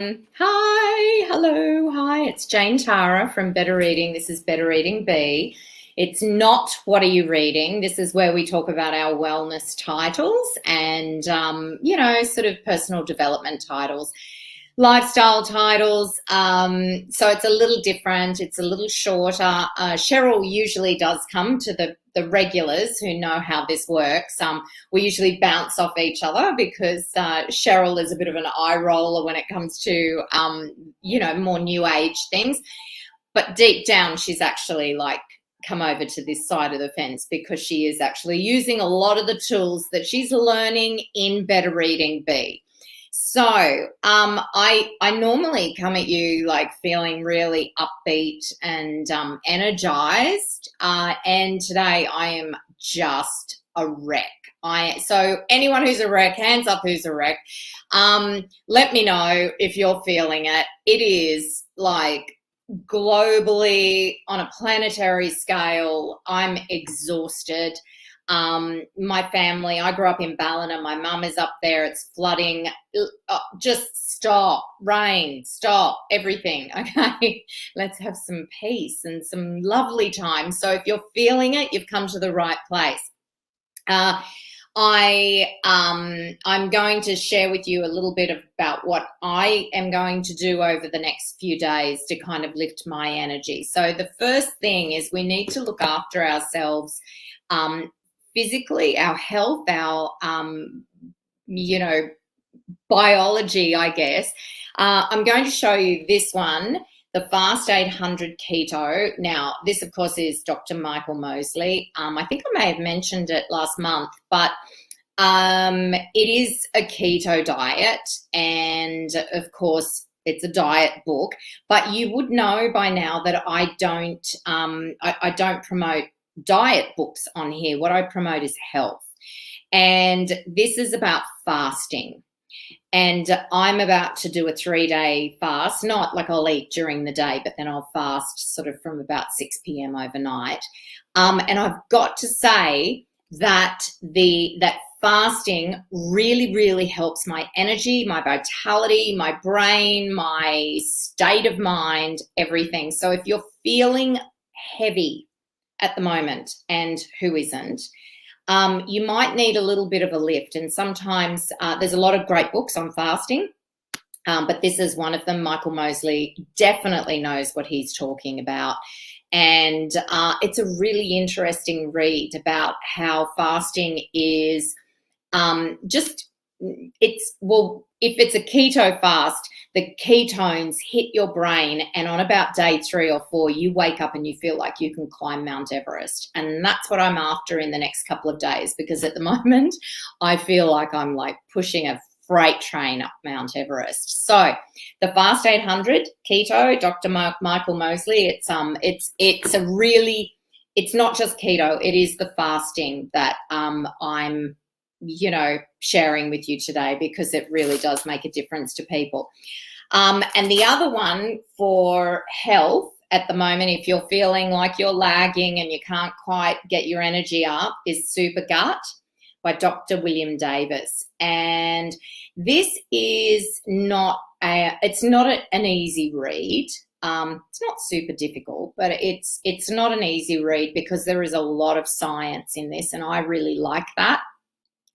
Hi, hello, hi. It's Jane Tara from Better Reading. This is Better Reading B. It's not What Are You Reading? This is where we talk about our wellness titles and, sort of personal development titles, lifestyle titles. So it's a little different. It's a little shorter. Cheryl usually does come to the regulars who know how this works. We usually bounce off each other because Cheryl is a bit of an eye roller when it comes to, more new age things. But deep down, she's actually like come over to this side of the fence because she is actually using a lot of the tools that she's learning in Better Reading B. So I normally come at you like feeling really upbeat and energized, and today I am just a wreck. So anyone who's a wreck, hands up who's a wreck. Let me know if you're feeling it. It is like globally on a planetary scale. I'm exhausted. My family, I grew up in Ballina. My mum is up there. It's flooding. Just stop. Rain. Stop. Everything. Okay. Let's have some peace and some lovely time. So if you're feeling it, you've come to the right place. I'm going to share with you a little bit about what I am going to do over the next few days to kind of lift my energy. So the first thing is we need to look after ourselves physically, our health, our, biology, I guess. I'm going to show you this one, the Fast 800 Keto. Now, this, of course, is Dr. Michael Mosley. I think I may have mentioned it last month, but it is a keto diet, and, of course, it's a diet book. But you would know by now that I don't promote diet books on here. What I promote is health, and this is about fasting. And I'm about to do a 3-day fast, not like I'll eat during the day, but then I'll fast sort of from about 6 p.m. overnight. And I've got to say that that fasting really, really helps my energy, my vitality, my brain, my state of mind, everything. So if you're feeling heavy at the moment, and who isn't, you might need a little bit of a lift. And sometimes there's a lot of great books on fasting, but this is one of them. Michael Mosley definitely knows what he's talking about. And it's a really interesting read about how fasting is if it's a keto fast, the ketones hit your brain, and on about day 3 or 4, you wake up and you feel like you can climb Mount Everest. And that's what I'm after in the next couple of days, because at the moment I feel like I'm like pushing a freight train up Mount Everest. So the Fast 800 Keto, Dr. Michael Mosley, it's not just keto, it is the fasting that I'm sharing with you today, because it really does make a difference to people. And the other one for health at the moment, if you're feeling like you're lagging and you can't quite get your energy up, is Supergut by Dr. William Davis. And this is not an easy read. It's not super difficult, but it's not an easy read because there is a lot of science in this, and I really like that.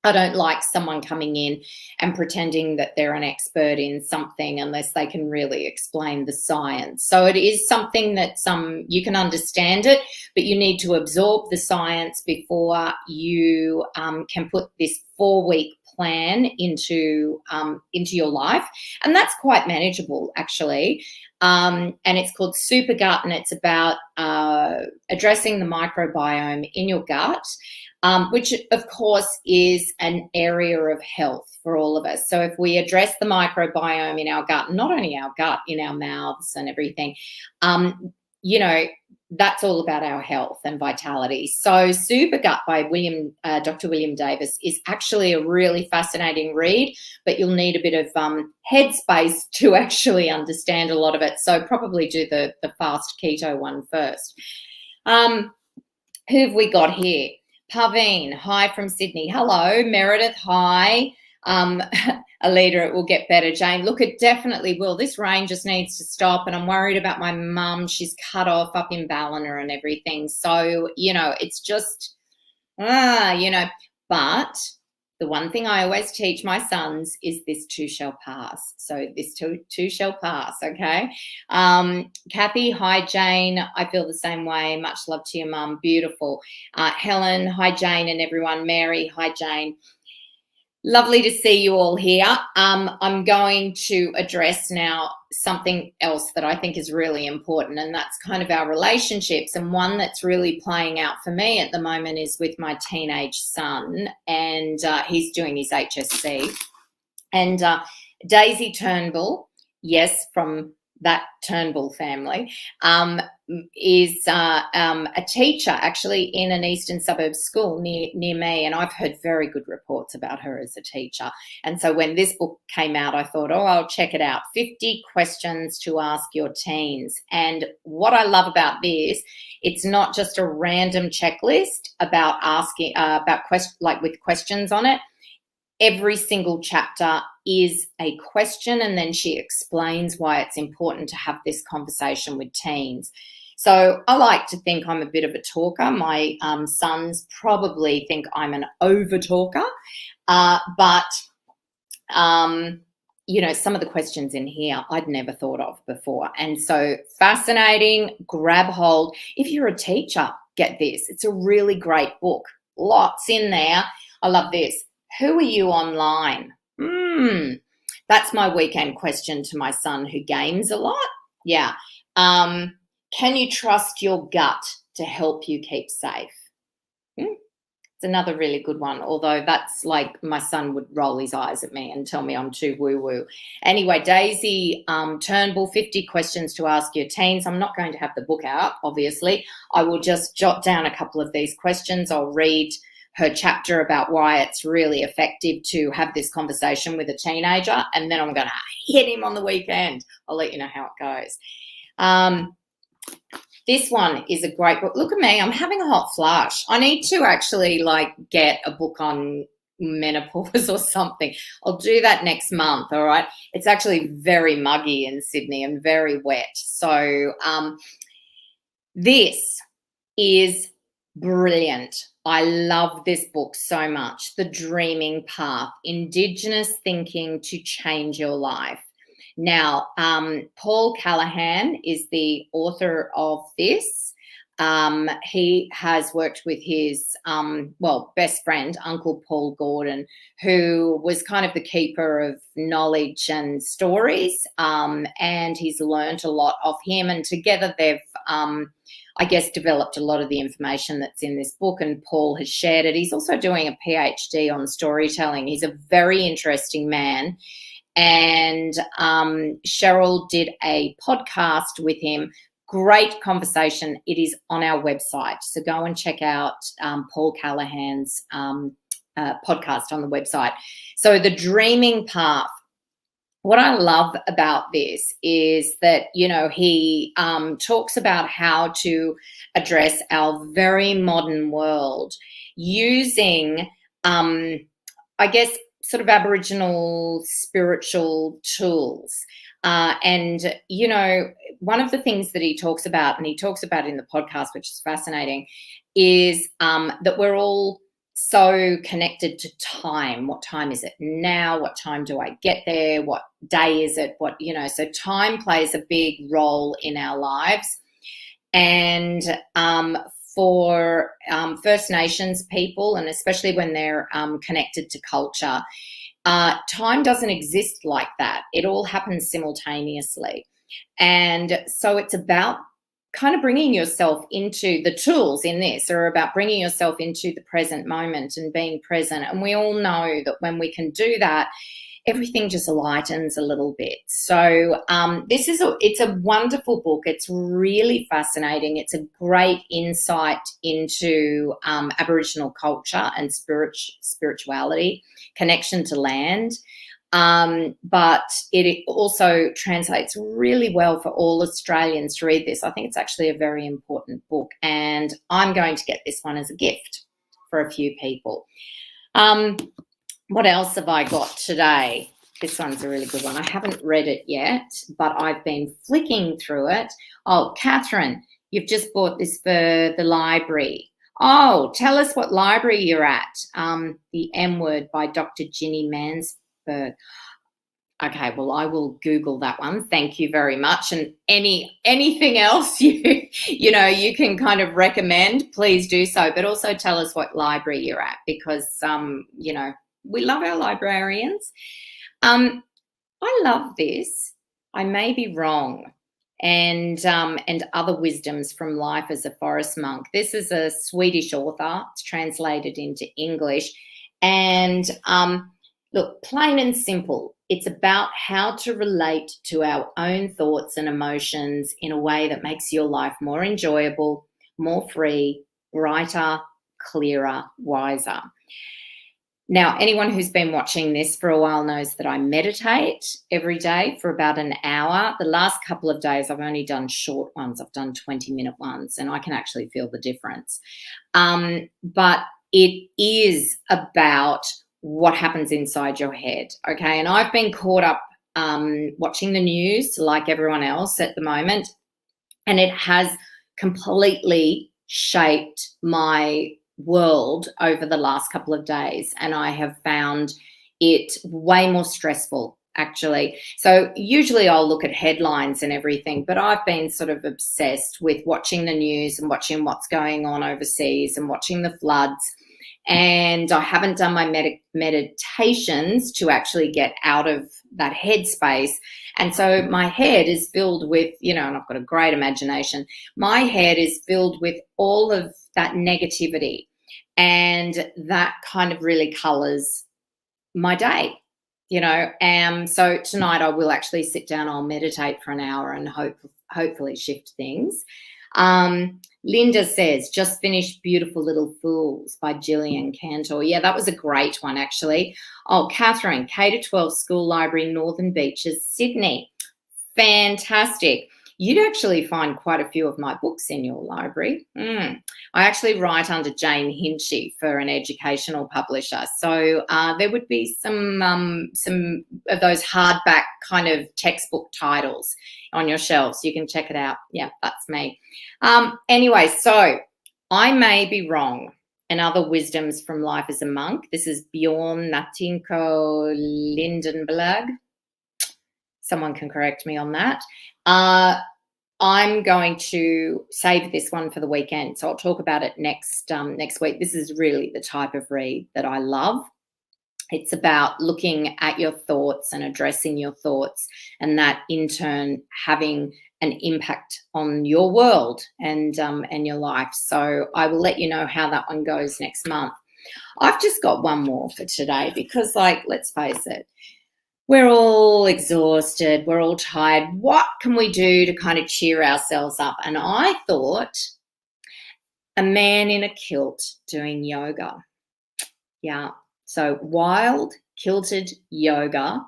I don't like someone coming in and pretending that they're an expert in something unless they can really explain the science. So it is something that you can understand it, but you need to absorb the science before you can put this 4-week plan into your life. And that's quite manageable, actually. And it's called Supergut, and it's about addressing the microbiome in your gut. Which, of course, is an area of health for all of us. So if we address the microbiome in our gut, not only our gut, in our mouths and everything, that's all about our health and vitality. So Supergut by Dr. William Davis is actually a really fascinating read, but you'll need a bit of headspace to actually understand a lot of it. So probably do the fast keto one first. Who have we got here? Paveen, hi from Sydney. Hello. Meredith, hi. Alita, it will get better. Jane, look, it definitely will. This rain just needs to stop, and I'm worried about my mum. She's cut off up in Ballina and everything. So, it's just, but the one thing I always teach my sons is this too shall pass. So this too shall pass, okay? Kathy, hi, Jane. I feel the same way. Much love to your mum. Beautiful. Helen, hi, Jane, and everyone. Mary, hi, Jane. Lovely to see you all here. I'm going to address now something else that I think is really important, and that's kind of our relationships. And one that's really playing out for me at the moment is with my teenage son, and he's doing his HSC. And Daisy Turnbull, yes, from that Turnbull family, is a teacher actually in an eastern suburbs school near me, and I've heard very good reports about her as a teacher. And so when this book came out, I thought, I'll check it out. 50 questions to ask your teens. And what I love about this, it's not just a random checklist about asking with questions on it. Every single chapter is a question, and then she explains why it's important to have this conversation with teens. So I like to think I'm a bit of a talker. My sons probably think I'm an over-talker, but some of the questions in here I'd never thought of before. And so fascinating, grab hold. If you're a teacher, get this. It's a really great book. Lots in there. I love this. Who are you online? That's my weekend question to my son who games a lot. Yeah. Can you trust your gut to help you keep safe? It's another really good one, although that's like my son would roll his eyes at me and tell me I'm too woo-woo. Anyway, Daisy Turnbull, 50 questions to ask your teens. I'm not going to have the book out, obviously. I will just jot down a couple of these questions. I'll read her chapter about why it's really effective to have this conversation with a teenager, and then I'm going to hit him on the weekend. I'll let you know how it goes. This one is a great book. Look at me. I'm having a hot flush. I need to actually get a book on menopause or something. I'll do that next month, all right? It's actually very muggy in Sydney and very wet. So this is brilliant. I love this book so much. The Dreaming Path, Indigenous Thinking to Change Your Life. Now, Paul Callahan is the author of this. He has worked with his, best friend, Uncle Paul Gordon, who was kind of the keeper of knowledge and stories, and he's learned a lot of him. And together they've, developed a lot of the information that's in this book, and Paul has shared it. He's also doing a PhD on storytelling. He's a very interesting man. And Cheryl did a podcast with him. Great conversation. It is on our website. So go and check out Paul Callahan's podcast on the website. So The Dreaming Path. What I love about this is that, he talks about how to address our very modern world using, sort of Aboriginal spiritual tools. And one of the things that he talks about, and he talks about in the podcast, which is fascinating, is that we're all so connected to time. What time is it now? What time do I get there? What day is it? So time plays a big role in our lives. And for First Nations people, and especially when they're connected to culture, time doesn't exist like that. It all happens simultaneously. And so it's about kind of bringing yourself into the tools in this, or about bringing yourself into the present moment and being present. And we all know that when we can do that, everything just lightens a little bit. So it's a wonderful book. It's really fascinating. It's a great insight into Aboriginal culture and spirituality, connection to land. But it also translates really well for all Australians to read this. I think it's actually a very important book, and I'm going to get this one as a gift for a few people. What else have I got today? This one's a really good one. I haven't read it yet, but I've been flicking through it. Oh, Catherine, you've just bought this for the library. Oh, tell us what library you're at. The M Word by Dr. Ginny Mansberg. Okay, well, I will Google that one. Thank you very much. And anything else you can kind of recommend, please do so. But also tell us what library you're at, because we love our librarians. I love this. I may be wrong. And other wisdoms from life as a forest monk. This is a Swedish author. It's translated into English. And look, plain and simple, it's about how to relate to our own thoughts and emotions in a way that makes your life more enjoyable, more free, brighter, clearer, wiser. Now, anyone who's been watching this for a while knows that I meditate every day for about an hour. The last couple of days, I've only done short ones. I've done 20-minute ones, and I can actually feel the difference. But it is about what happens inside your head, okay? And I've been caught up watching the news like everyone else at the moment, and it has completely shaped my world over the last couple of days, and I have found it way more stressful, actually. So usually I'll look at headlines and everything, but I've been sort of obsessed with watching the news and watching what's going on overseas and watching the floods. And I haven't done my meditations to actually get out of that headspace. And so my head is filled with, and I've got a great imagination. My head is filled with all of that negativity. And that kind of really colors my day, So tonight I will actually sit down, I'll meditate for an hour and hopefully shift things. Linda says, just finished Beautiful Little Fools by Gillian Cantor. Yeah, that was a great one, actually. Oh, Catherine, K-12 School Library, Northern Beaches, Sydney. Fantastic. You'd actually find quite a few of my books in your library. I actually write under Jane Hinchy for an educational publisher. So there would be some of those hardback kind of textbook titles on your shelves. You can check it out. Yeah, that's me. Anyway, so I may be wrong. And other wisdoms from life as a monk. This is Bjorn Natinko Lindenberg. Someone can correct me on that. I'm going to save this one for the weekend, so I'll talk about it next week. This is really the type of read that I love. It's about looking at your thoughts and addressing your thoughts, and that in turn having an impact on your world and your life. So I will let you know how that one goes next month. I've just got one more for today because, let's face it, we're all exhausted, we're all tired. What can we do to kind of cheer ourselves up? And I thought a man in a kilt doing yoga. Yeah, so wild kilted yoga,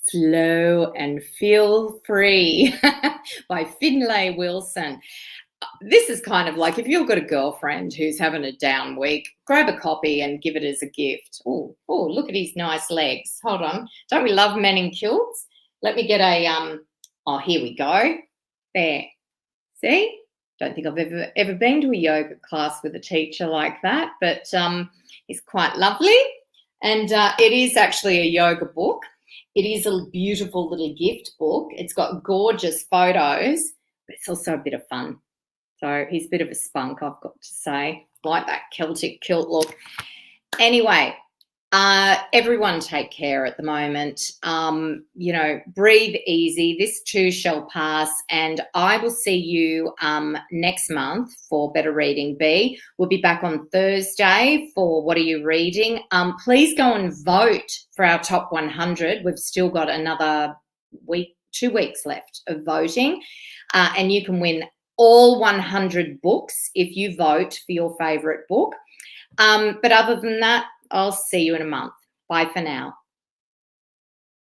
flow and feel free by Finlay Wilson. This is kind of like if you've got a girlfriend who's having a down week, grab a copy and give it as a gift. Oh, look at his nice legs. Hold on. Don't we love men in kilts? Let me get a, here we go. There. See? Don't think I've ever been to a yoga class with a teacher like that, but it's quite lovely. And it is actually a yoga book. It is a beautiful little gift book. It's got gorgeous photos, but it's also a bit of fun. So he's a bit of a spunk, I've got to say, like that Celtic kilt look. Anyway, everyone take care at the moment. Breathe easy. This too shall pass. And I will see you next month for Better Reading B. We'll be back on Thursday for What Are You Reading? Please go and vote for our top 100. We've still got another 2 weeks left of voting. And you can win all 100 books if you vote for your favourite book. But other than that, I'll see you in a month. Bye for now.